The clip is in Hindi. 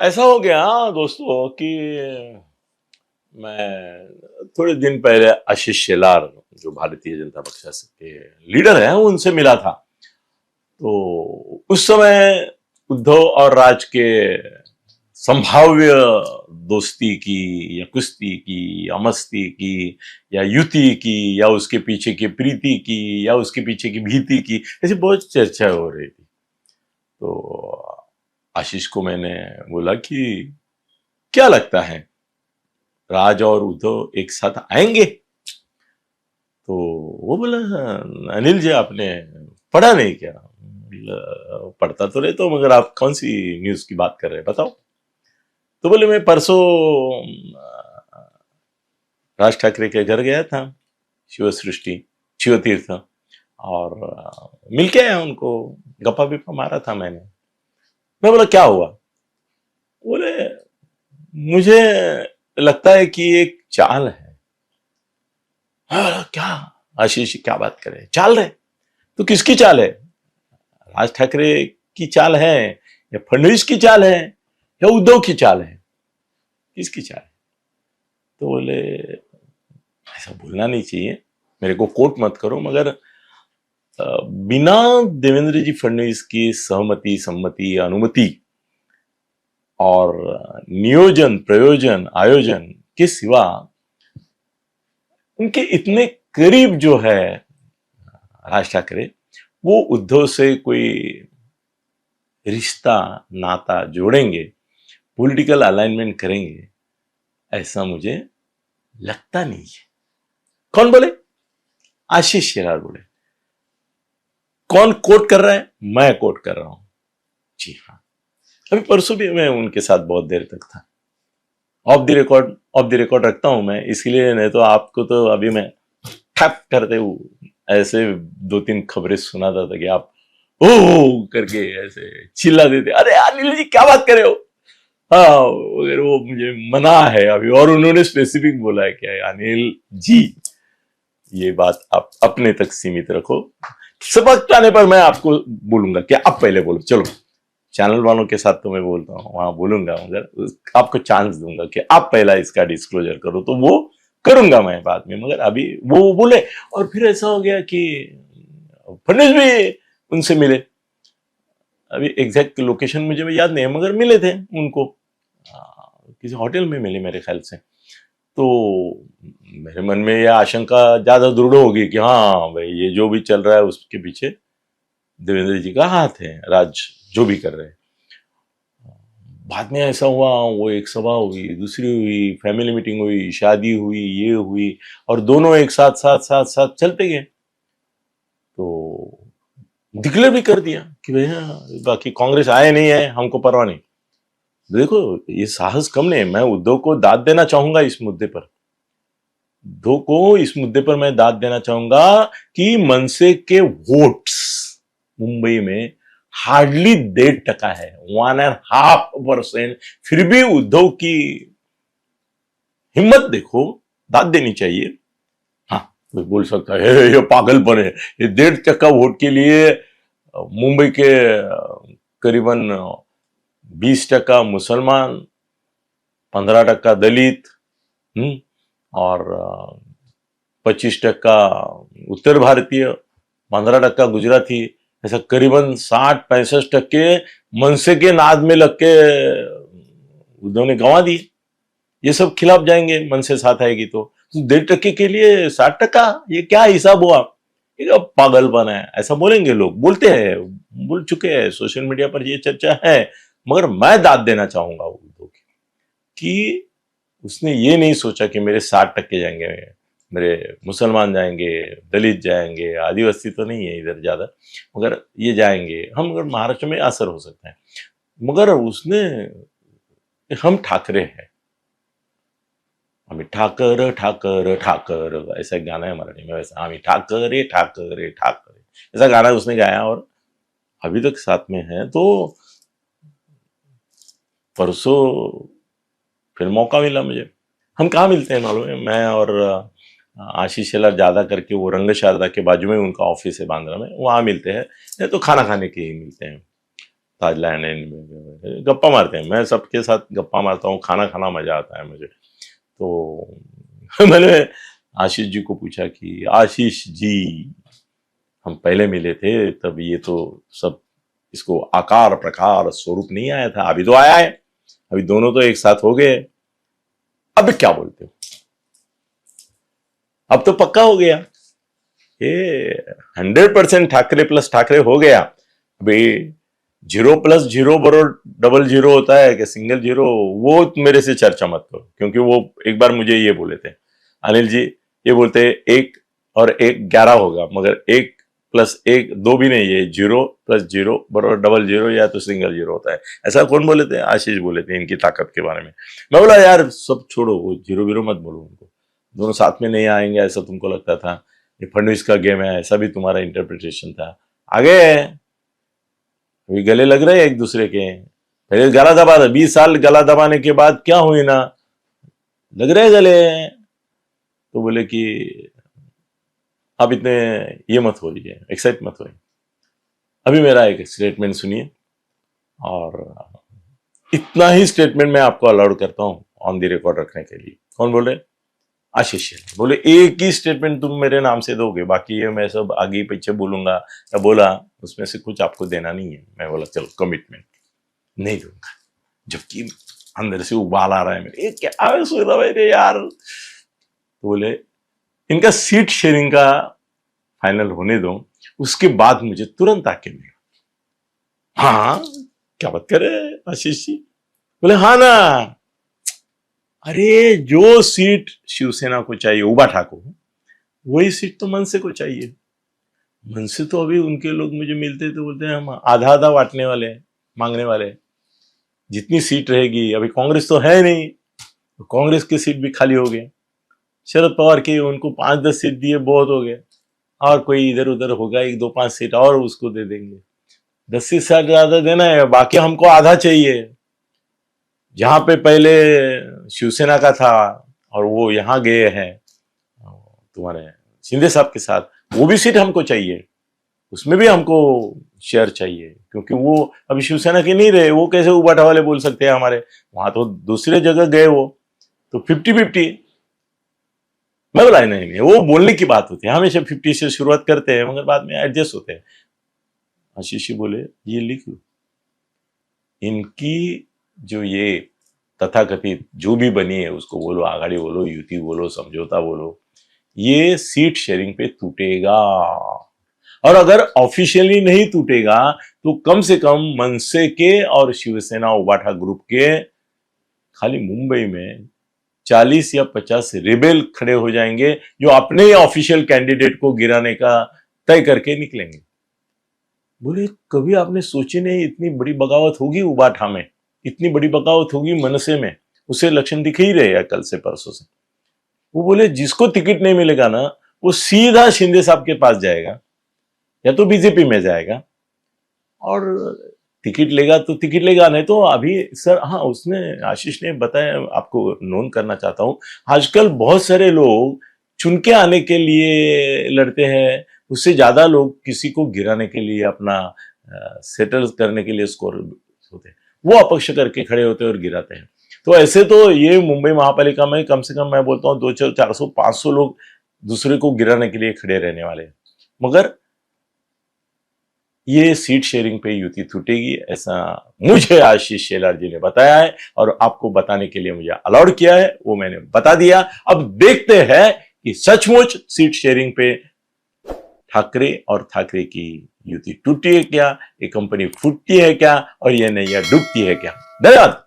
ऐसा हो गया दोस्तों कि मैं थोड़े दिन पहले आशीष शेलार जो भारतीय जनता पक्ष के लीडर हैं उनसे मिला था। तो उस समय उद्धव और राज के संभाव्य दोस्ती की या कुश्ती की या मस्ती की या युति की या उसके पीछे की प्रीति की या उसके पीछे की भीति की, ऐसी बहुत चर्चा हो रही थी। तो आशीष को मैंने बोला कि क्या लगता है, राज और उद्धव एक साथ आएंगे? तो वो बोला, अनिल जी आपने पढ़ा नहीं क्या? बोला, पढ़ता तो रहता हूं मगर आप कौन सी न्यूज की बात कर रहे हैं बताओ। तो बोले, मैं परसों राज ठाकरे के घर गया था, शिव सृष्टि शिव तीर्थ, और मिल के आया उनको, गप्पा बिप्पा मारा था मैंने। मैं बोला क्या हुआ? बोले, मुझे लगता है कि एक चाल है। क्या आशीष क्या बात करे, चाल रहे? तो किसकी चाल है? राज ठाकरे की चाल है या फडणवीस की चाल है या उद्धव की चाल है? किसकी चाल है? तो बोले, ऐसा बोलना नहीं चाहिए, मेरे को कोट मत करो, मगर बिना देवेंद्र जी फडणवीस की सहमति, सम्मति, अनुमति और नियोजन, प्रयोजन, आयोजन के सिवा उनके इतने करीब जो है राज ठाकरे, वो उद्धव से कोई रिश्ता नाता जोड़ेंगे, पॉलिटिकल अलाइनमेंट करेंगे, ऐसा मुझे लगता नहीं है। कौन बोले? आशीष शेलार बोले। कौन कोट कर रहा है? मैं कोट कर रहा हूं। जी हाँ, अभी परसों भी मैं उनके साथ बहुत देर तक था। ऑफ द रिकॉर्ड रखता हूं मैं, इसलिए नहीं तो आपको तो अभी मैं ठप करते ऐसे दो तीन खबरें सुनाता था कि आप ओ करके ऐसे चिल्ला देते, अरे अनिल जी क्या बात कर रहे हो। हाँ, अगर वो मुझे मना है अभी, और उन्होंने स्पेसिफिक बोला है कि अनिल जी ये बात आप अपने तक सीमित रखो, सबक आने पर मैं आपको बोलूंगा कि आप पहले बोलो। चलो, चैनल वालों के साथ तो मैं बोलता हूँ, वहां बोलूंगा, मगर आपको चांस दूंगा कि आप पहला इसका डिस्क्लोजर करो, तो वो करूंगा मैं बाद में, मगर अभी वो बोले। और फिर ऐसा हो गया कि फडणवीस भी उनसे मिले। अभी एग्जैक्ट लोकेशन मुझे याद नहीं है, मगर मिले थे उनको, किसी होटल में मिले मेरे ख्याल से। तो मेरे मन में यह आशंका ज्यादा दृढ़ होगी कि हाँ भाई, ये जो भी चल रहा है उसके पीछे देवेंद्र जी का हाथ है, राज जो भी कर रहे हैं। बाद में ऐसा हुआ, वो एक सभा हुई, दूसरी हुई, फैमिली मीटिंग हुई, शादी हुई, ये हुई, और दोनों एक साथ साथ साथ साथ चलते गए। तो डिक्लेयर भी कर दिया कि भैया बाकी कांग्रेस आए नहीं है, हमको परवाह नहीं। देखो, ये साहस कम नहीं, मैं उद्धव को दाद देना चाहूंगा इस मुद्दे पर। उद्धव को इस मुद्दे पर मैं दाद देना चाहूंगा कि मनसे के वोट्स मुंबई में हार्डली 1.5% है, 1.5%। फिर भी उद्धव की हिम्मत देखो, दाद देनी चाहिए। हाँ, कोई बोल सकता है ये पागलपन है, ये 1.5% वोट के लिए मुंबई के करीबन 20% मुसलमान, 15% दलित, और 25% उत्तर भारतीय, 15% गुजराती, ऐसा करीबन 60-65% मनसे के नाद में लग के उद्धव ने गंवा दी। ये सब खिलाफ जाएंगे, मनसे साथ आएगी तो 1.5% के लिए 60%, ये क्या हिसाब हुआ? ये पागलपन है, ऐसा बोलेंगे लोग, बोलते हैं, बोल चुके हैं, सोशल मीडिया पर ये चर्चा है। मगर मैं दाद देना चाहूंगा उद्धव की कि उसने ये नहीं सोचा कि मेरे 60% जाएंगे, मेरे मुसलमान जाएंगे, दलित जाएंगे, आदिवासी तो नहीं है इधर ज्यादा, मगर ये जाएंगे, हम अगर महाराष्ट्र में असर हो सकता है। मगर उसने, हम ठाकरे हैं, आम्ही ठाकर ठाकर ठाकर, ऐसा एक गाना है मराठी में, वैसा आम्ही ठाकरे ठाकरे ठाकरे, ऐसा गाना उसने गाया और अभी तक साथ में है। तो परसों फिर मौका मिला मुझे। हम कहाँ मिलते हैं मालूम है? मैं और आशीष शेलार ज्यादा करके वो रंग शारदा के बाजू में उनका ऑफिस है बांद्रा में, वहां मिलते हैं, नहीं तो खाना खाने के ही मिलते हैं। ताजलैंड में गप्पा मारते हैं, मैं सबके साथ गप्पा मारता हूँ, खाना खाना मजा आता है मुझे। तो मैंने आशीष जी को पूछा कि आशीष जी, हम पहले मिले थे तब ये तो सब इसको आकार प्रकार स्वरूप नहीं आया था, अभी तो आया है, अभी दोनों तो एक साथ हो गए, अब क्या बोलते हो? अब तो पक्का हो गया, ये 100% ठाकरे प्लस ठाकरे हो गया। अभी 0+0 बराबर $00 होता है कि सिंगल जीरो, वो मेरे से चर्चा मत करो, क्योंकि वो एक बार मुझे ये बोले थे, अनिल जी ये बोलते 1 और 1 11 होगा, मगर 1+1 2 भी नहीं है, 0+0 बराबर $00 या तो सिंगल जीरो होता है। ऐसा कौन बोले थे? आशीष बोले थे इनकी ताकत के बारे में। मैं बोला यार सब छोड़ो, वो जीरो बीरो मत बोलो उनको, दोनों साथ में नहीं आएंगे ऐसा तुमको लगता था, ये फडणवीस का गेम है ऐसा भी तुम्हारा इंटरप्रिटेशन था। आगे अभी गले लग रहे हैं एक दूसरे के, पहले गला दबा था, 20 साल गला दबाने के बाद क्या हुई ना, लग रहे गले। तो बोले कि आप इतने ये मत हो रही है, एक्साइट मत हो। अभी मेरा एक स्टेटमेंट सुनिए, और इतना ही स्टेटमेंट मैं आपको अलाउड करता हूं ऑन द रिकॉर्ड रखने के लिए। कौन बोल रहे? आशीष बोले एक ही स्टेटमेंट तुम मेरे नाम से दोगे, बाकी ये मैं सब आगे पीछे बोलूंगा या बोला उसमें से कुछ आपको देना नहीं है। मैं बोला चलो कमिटमेंट नहीं दूंगा, जबकि अंदर से उबाल आ रहा है मेरे, क्या सोच रहा है यार। तो बोले इनका सीट शेयरिंग का फाइनल होने दो, उसके बाद मुझे तुरंत आके मिलो। हाँ क्या बात करे आशीष जी? बोले हाँ ना, अरे जो सीट शिवसेना को चाहिए उबाठा को, वही सीट तो मनसे को चाहिए। मनसे तो अभी उनके लोग मुझे मिलते तो बोलते हैं हम आधा आधा बांटने वाले हैं, मांगने वाले हैं। जितनी सीट रहेगी, अभी कांग्रेस तो है नहीं, तो कांग्रेस की सीट भी खाली हो गई। शरद पवार के उनको 5-10 सीट दिए बहुत हो गए, और कोई इधर उधर होगा 1-2-5 सीट और उसको दे देंगे। 10 सीट से ज्यादा देना है, बाकी हमको आधा चाहिए। जहां पे पहले शिवसेना का था और वो यहां गए हैं तुम्हारे शिंदे साहब के साथ, वो भी सीट हमको चाहिए, उसमें भी हमको शेयर चाहिए, क्योंकि वो अभी शिवसेना के नहीं रहे। वो कैसे उबाठा वाले बोल सकते हैं हमारे, वहां तो दूसरे जगह गए वो, तो 50-50। मैं बोला नहीं, वो बोलने की बात होती है, हमेशा 50 से शुरुआत करते हैं मगर बाद में एडजस्ट होते हैं। आशीष बोले ये लिख लो, इनकी जो ये तथाकथित जो भी बनी है, उसको बोलो आघाड़ी बोलो, युति बोलो, समझौता बोलो, ये सीट शेयरिंग पे टूटेगा। और अगर ऑफिशियली नहीं टूटेगा तो कम से कम मनसे के और शिवसेना उबाठा ग्रुप के खाली मुंबई में 40 या 50 रेबेल खड़े हो जाएंगे, जो अपने ही ऑफिशियल कैंडिडेट को गिराने का तय करके निकलेंगे। बोले कभी आपने सोचे नहीं इतनी बड़ी बगावत होगी उबाठा में, इतनी बड़ी बगावत होगी मनसे में, उसे लक्षण दिख ही रहे हैं कल से परसों से। वो बोले जिसको टिकट नहीं मिलेगा ना, वो सीधा शिंदे साहब के पास जाएगा या तो बीजेपी में जाएगा, और टिकट लेगा तो टिकट लेगा, नहीं तो अभी सर हाँ उसने आशीष ने बताया, आपको नोन करना चाहता हूं, आजकल बहुत सारे लोग चुन के आने के लिए लड़ते हैं, उससे ज्यादा लोग किसी को गिराने के लिए, अपना सेटल करने के लिए स्कोर होते हैं, वो अपक्ष करके खड़े होते हैं और गिराते हैं। तो ऐसे तो ये मुंबई महापालिका में कम से कम मैं बोलता हूँ 200-400-500 लोग दूसरे को गिराने के लिए खड़े रहने वाले हैं। मगर ये सीट शेयरिंग पे युति टूटेगी, ऐसा मुझे आशीष शेलार जी ने बताया है, और आपको बताने के लिए मुझे अलाउड किया है, वो मैंने बता दिया। अब देखते हैं कि सचमुच सीट शेयरिंग पे ठाकरे और ठाकरे की युति टूटती है क्या, ये कंपनी फूटती है क्या, और ये नैया डूबती है क्या। धन्यवाद।